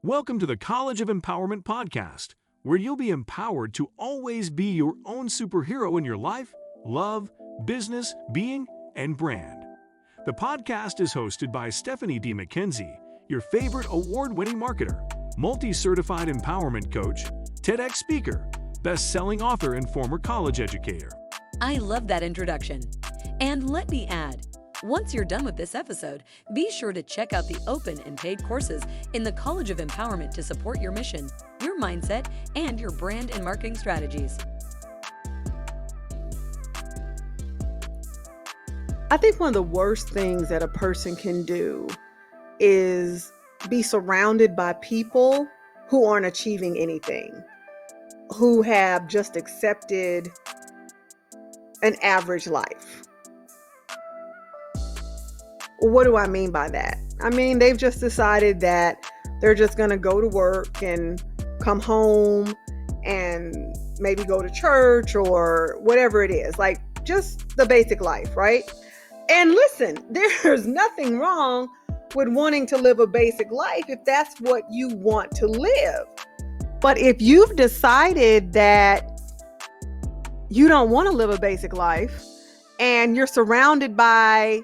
Welcome to the College of Empowerment podcast, where you'll be empowered to always be your own superhero in your life, love, business, being, and brand. The podcast is hosted by Stephanie D. McKenzie, your favorite award-winning marketer, multi-certified empowerment coach, TEDx speaker, best-selling author, and former college educator. I love that introduction. And let me add, once you're done with this episode, be sure to check out the open and paid courses in the College of Empowerment to support your mission, your mindset, and your brand and marketing strategies. I think one of the worst things that a person can do is be surrounded by people who aren't achieving anything, who have just accepted an average life. What do I mean by that? I mean, they've just decided that they're just going to go to work and come home and maybe go to church or whatever it is, like just the basic life, right? And listen, there's nothing wrong with wanting to live a basic life if that's what you want to live. But if you've decided that you don't want to live a basic life and you're surrounded by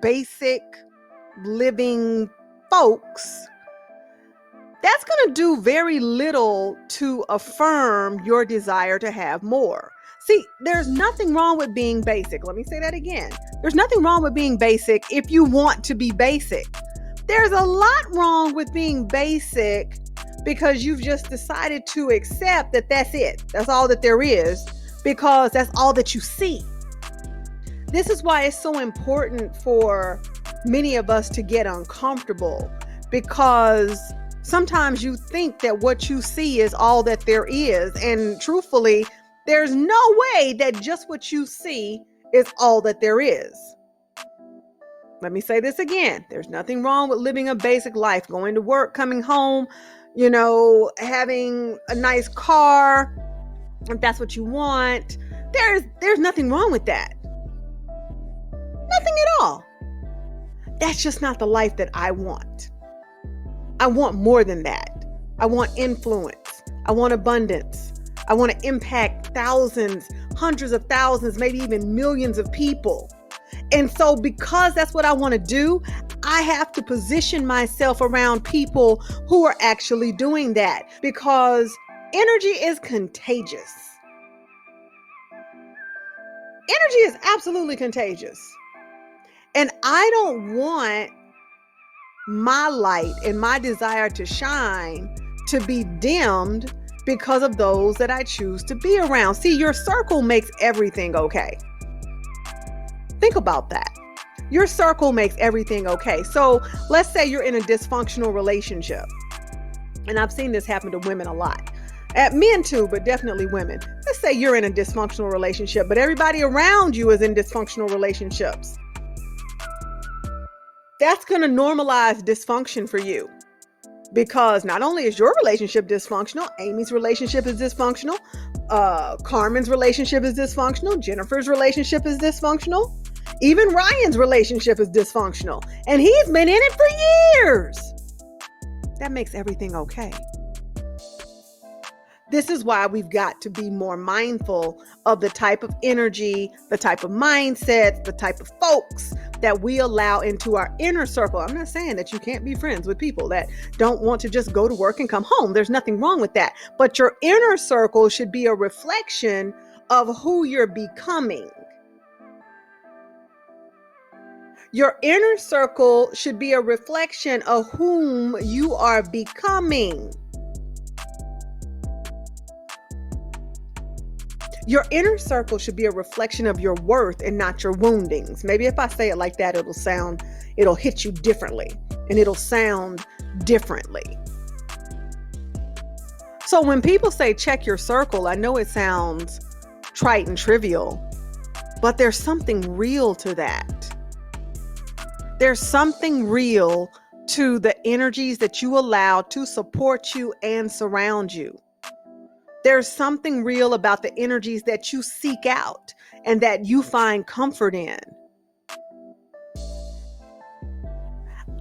basic living folks, that's going to do very little to affirm your desire to have more. See, there's nothing wrong with being basic. Let me say that again. There's nothing wrong with being basic if you want to be basic. There's a lot wrong with being basic because you've just decided to accept that that's it. That's all that there is because that's all that you see. This is why it's so important for many of us to get uncomfortable, because sometimes you think that what you see is all that there is. And truthfully, there's no way that just what you see is all that there is. Let me say this again. There's nothing wrong with living a basic life, going to work, coming home, having a nice car, if that's what you want. There's nothing wrong with that. Nothing at all. That's just not the life that I want. I want more than that. I want influence. I want abundance. I want to impact thousands, hundreds of thousands, maybe even millions of people. And so because that's what I want to do, I have to position myself around people who are actually doing that, because energy is contagious. Energy is absolutely contagious. And I don't want my light and my desire to shine to be dimmed because of those that I choose to be around. See, your circle makes everything okay. Think about that. Your circle makes everything okay. So let's say you're in a dysfunctional relationship. And I've seen this happen to women a lot. At men too, but definitely women. Let's say you're in a dysfunctional relationship, but everybody around you is in dysfunctional relationships. That's going to normalize dysfunction for you, because not only is your relationship dysfunctional, Amy's relationship is dysfunctional, Carmen's relationship is dysfunctional, Jennifer's relationship is dysfunctional, even Ryan's relationship is dysfunctional, and he's been in it for years. That makes everything okay. This is why we've got to be more mindful of the type of energy, the type of mindsets, the type of folks that we allow into our inner circle. I'm not saying that you can't be friends with people that don't want to just go to work and come home. There's nothing wrong with that. But your inner circle should be a reflection of who you're becoming. Your inner circle should be a reflection of whom you are becoming. Your inner circle should be a reflection of your worth and not your woundings. Maybe if I say it like that, it'll hit you differently and it'll sound differently. So when people say check your circle, I know it sounds trite and trivial, but there's something real to that. There's something real to the energies that you allow to support you and surround you. There's something real about the energies that you seek out and that you find comfort in.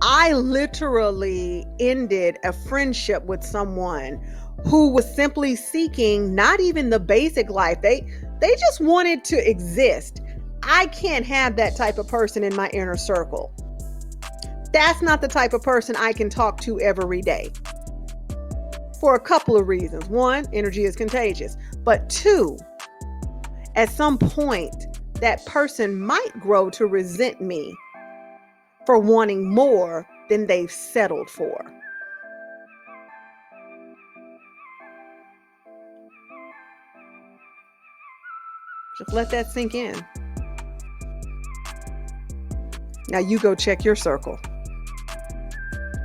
I literally ended a friendship with someone who was simply seeking not even the basic life. They just wanted to exist. I can't have that type of person in my inner circle. That's not the type of person I can talk to every day. For a couple of reasons. One, energy is contagious. But two, at some point, that person might grow to resent me for wanting more than they've settled for. Just let that sink in. Now you go check your circle.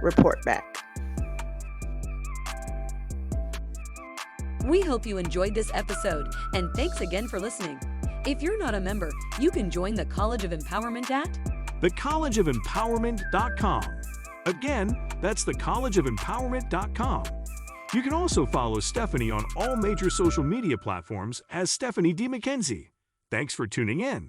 Report back. We hope you enjoyed this episode, and thanks again for listening. If you're not a member, you can join the College of Empowerment at thecollegeofempowerment.com. Again, that's thecollegeofempowerment.com. You can also follow Stephanie on all major social media platforms as Stephanie D. McKenzie. Thanks for tuning in.